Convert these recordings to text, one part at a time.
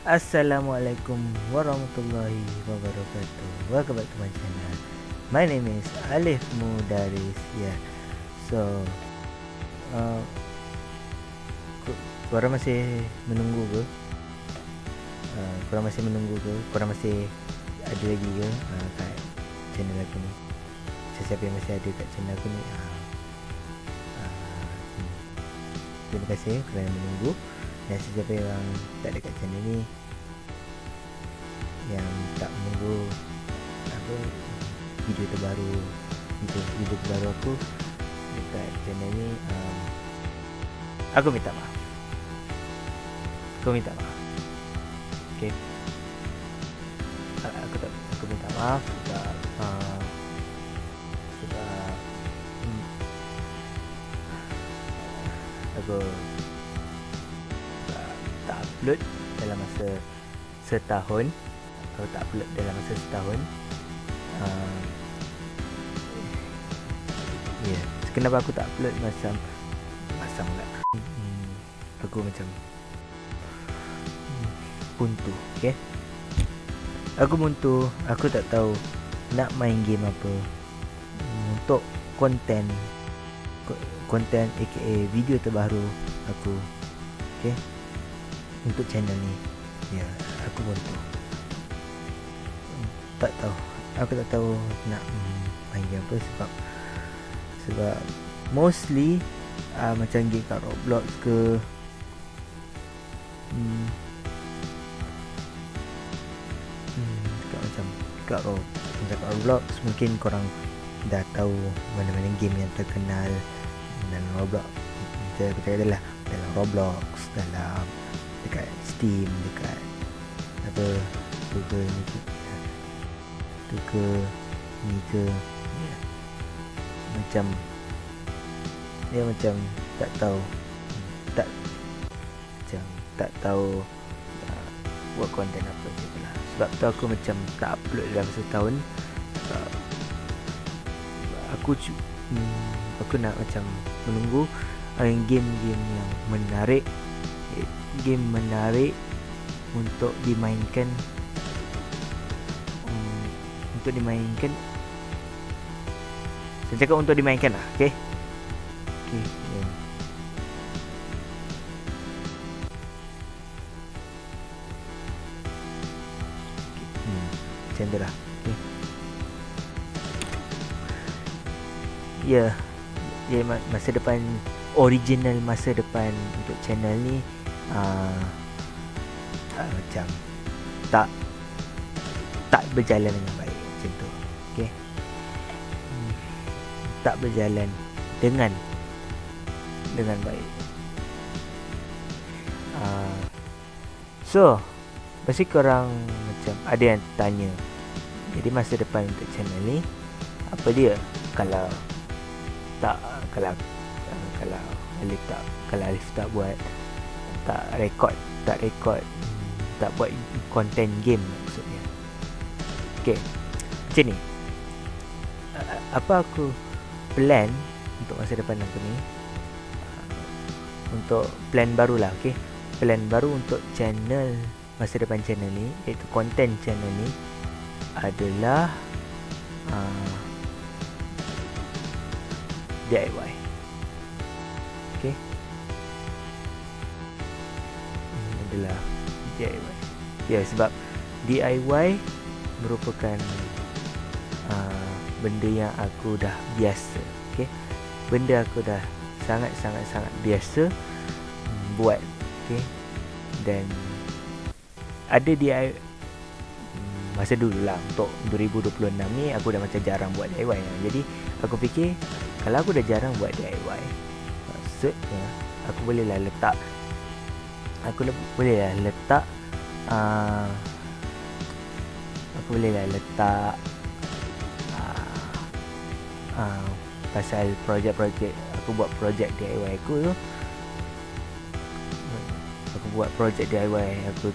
Assalamualaikum warahmatullahi wabarakatuh. Welcome back to my channel. My name is Alif Mudaris. Yeah. So, uh, korang masih menunggu ke? Korang masih menunggu ke? Korang masih ada lagi ke kat channel aku ni? Sesiapa yang masih ada kat channel aku ni, terima kasih kerana menunggu. Dan sesiapa yang tak ada kat channel ni, yang tak menunggu apa video terbaru aku dekat channel ni, aku minta maaf. Okay. Aku minta maaf sebab aku tak upload dalam masa setahun. Yeah. Kenapa aku tak upload masam pula. Aku macam buntu. Okay. Aku buntu. Aku tak tahu nak main game apa untuk konten aka video terbaru aku. Okay. Untuk channel ni. Ya, aku buntu. Aku tak tahu nak main game apa sebab mostly macam game kat Roblox ke, kat Roblox mungkin korang dah tahu mana-mana game yang terkenal dalam Roblox. Saya percaya dalam Roblox, dalam dekat Steam, dekat apa Google ni ke, macam tak tahu buat konten apa je lah. Sebab tu aku macam tak upload dalam setahun. Sebab aku nak macam menunggu game-game yang menarik, untuk dimainkan. Saya cakap untuk dimainkan lah. Okay. Yeah. Macam tu lah. Okay. Ya, masa depan, original masa depan untuk channel ni macam tak berjalan dengan baik macam tu. Okay. Tak berjalan dengan baik. So pasti korang macam ada yang tanya, jadi masa depan untuk channel ni apa dia kalau Alif tak buat, tak rekod, tak buat konten game maksudnya. Okay, macam ni. Apa aku plan untuk masa depan aku ni, untuk plan baru lah. Okay, plan baru untuk channel masa depan channel ni, iaitu konten channel ni adalah DIY. Okay, adalah DIY. Ya, sebab DIY merupakan benda yang aku dah biasa. Okay, benda aku dah sangat biasa buat. Okay, dan ada DIY masa dulu lah. Untuk 2026 ni aku dah macam jarang buat DIY. Jadi aku fikir, kalau aku dah jarang buat DIY, maksudnya aku boleh lah letak pasal projek aku buat projek DIY aku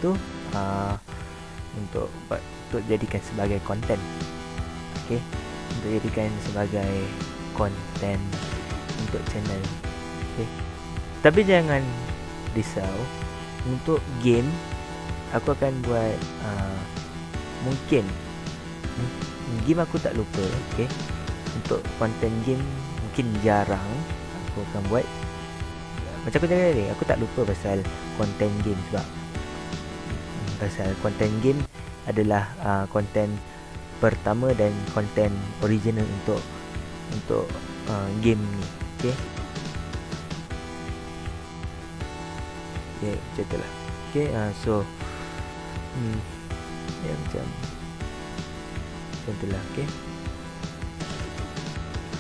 tu. Untuk jadikan sebagai konten. Okay, untuk jadikan sebagai konten untuk channel. Okay, tapi jangan risau, untuk game aku akan buat mungkin game aku tak lupa, okey. Untuk konten game mungkin jarang aku akan buat. Macam aku cakap tadi, aku tak lupa pasal konten game sebab pasal konten game adalah konten pertama dan konten original untuk game ni, okey. Okay, macam itulah. Okay, so ya macam itulah. Okay,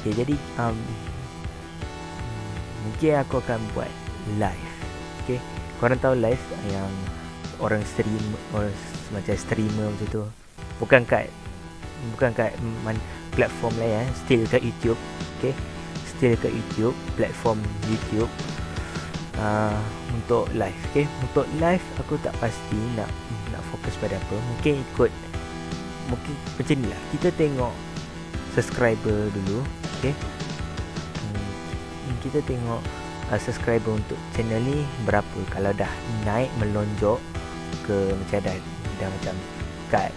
okay, jadi mungkin aku akan buat live. Okay, korang tahu live yang orang macam streamer macam tu, bukan kat platform lain, still kat YouTube. Okay, still kat YouTube, platform YouTube. Untuk live, okay. Untuk live aku tak pasti nak fokus pada apa. Mungkin macam ni lah, kita tengok subscriber dulu, okay. Kita tengok subscriber untuk channel ni berapa. Kalau dah naik melonjak ke macam dah macam kat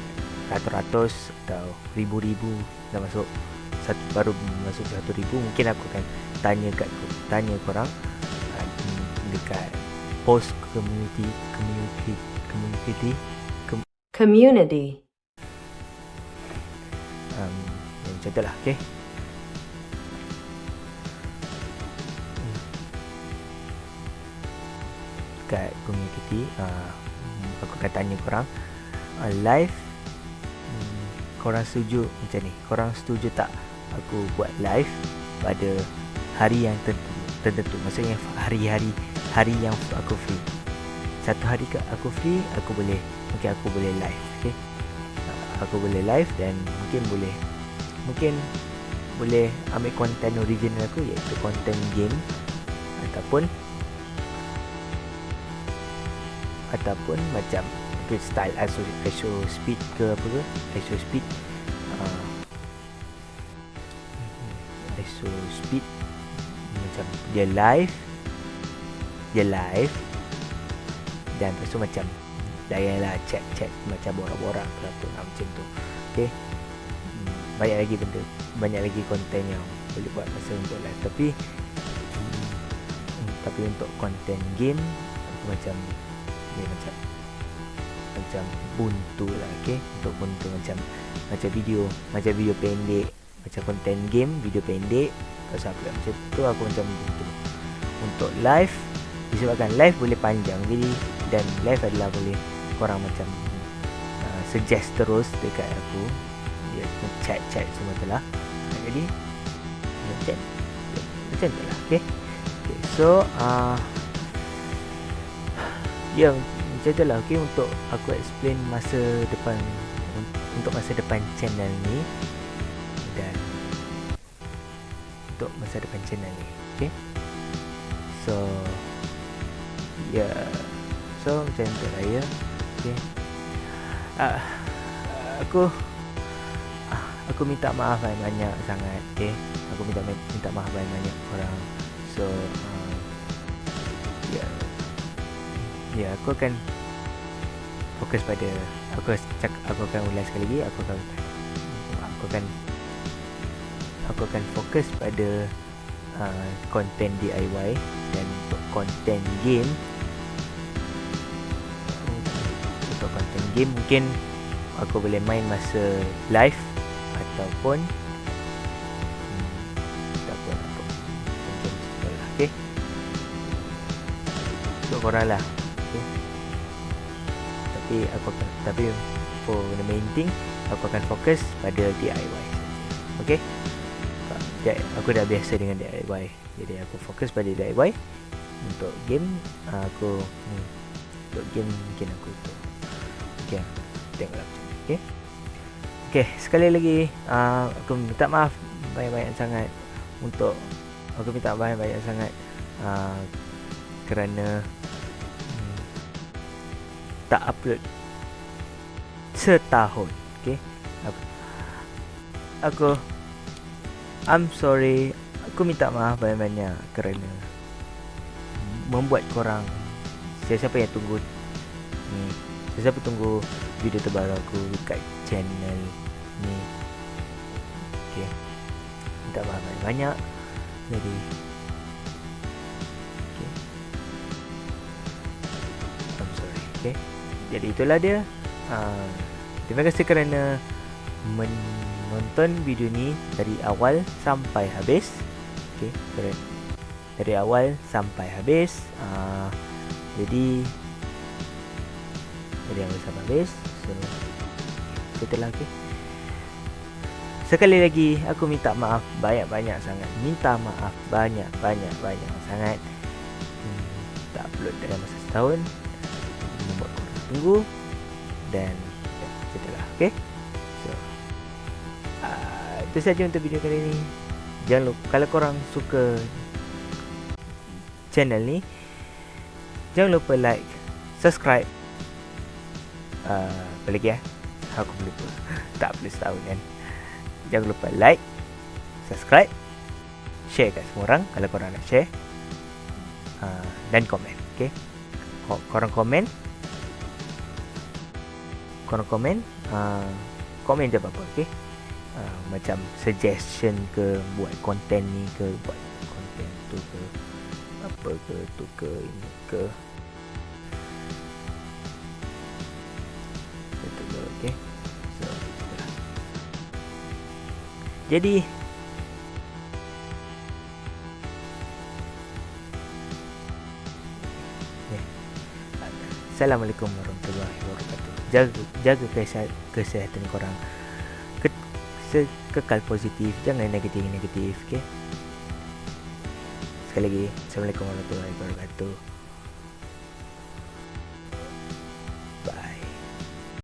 ratus-ratus atau ribu-ribu, dah masuk baru masuk 1,000, mungkin aku akan tanya korang dekat post community macam tu lah, okay. Kat community aku akan tanya korang live, korang setuju macam ni, korang setuju tak aku buat live pada hari yang tertentu, maksudnya hari yang aku free. Satu hari aku free, mungkin aku boleh live, okay. Aku boleh live dan mungkin boleh ambil konten original aku, iaitu konten game ataupun macam style ISO speed ke apa ke, ISO speed macam dia live dan lepas tu macam dayalah chat macam borak-borak apa macam tu, okey. Banyak lagi konten yang boleh buat masa untuk live, tapi untuk konten game aku macam buntu lah, okey. Untuk buntu macam video pendek, macam konten game video pendek pasal upload macam tu, aku macam buntu. Untuk live, disebabkan live boleh panjang, jadi dan live adalah boleh korang macam suggest terus dekat aku, dia chat semua tu lah. Jadi macam tu lah, okay. So macam tu lah, okay. Untuk aku explain masa depan channel ni dan untuk masa depan channel ni, okay. So macam tu lah, ya. Okay. Aku minta maaf banyak sangat, okay. Aku minta maaf banyak orang. So aku akan fokus pada aku akan ulas sekali lagi, aku akan fokus pada konten DIY. Dan untuk konten game mungkin aku boleh main masa live ataupun macam tu lah, okay. Untuk korang lah, okay. Tapi for the main thing, aku akan fokus pada DIY, okay. Aku dah biasa dengan DIY, jadi aku fokus pada DIY. Untuk game mungkin aku okay, tengoklah macam ni, okay. Sekali lagi aku minta maaf banyak-banyak sangat kerana tak upload setahun, okay. I'm sorry, aku minta maaf banyak-banyak kerana membuat korang, siapa yang tunggu ni Siapa tunggu video terbaru aku dekat channel ni. Okay, minta maaf banyak. Jadi okay, I'm sorry. Okay, jadi itulah dia. Terima kasih kerana menonton video ni dari awal sampai habis. Okay, dari awal sampai habis. Jadi dari awal sampai habis. So itulah. Okay, sekali lagi aku minta maaf banyak-banyak sangat. Minta maaf banyak-banyak sangat. Tak upload dalam masa setahun, membuat korang tunggu. Dan itulah. Okay, so itu saja untuk video kali ni. Jangan lupa, kalau korang suka channel ni, jangan lupa like, subscribe. Apa lagi ya? Aku lupa. Tak boleh setahun kan. Jangan lupa like, subscribe, share kat semua orang kalau korang nak share, dan komen. Okay, korang komen komen je apa-apa. Okay, macam suggestion ke, buat konten ni ke, buat konten tu ke, apa ke, tu ke, ini ke, itu ke. Okay, so itulah. Jadi Assalamualaikum warahmatullahi wabarakatuh. Jaga kesihatan korang, kekal positif, jangan negatif. Okay, sekali lagi Assalamualaikum warahmatullahi wabarakatuh.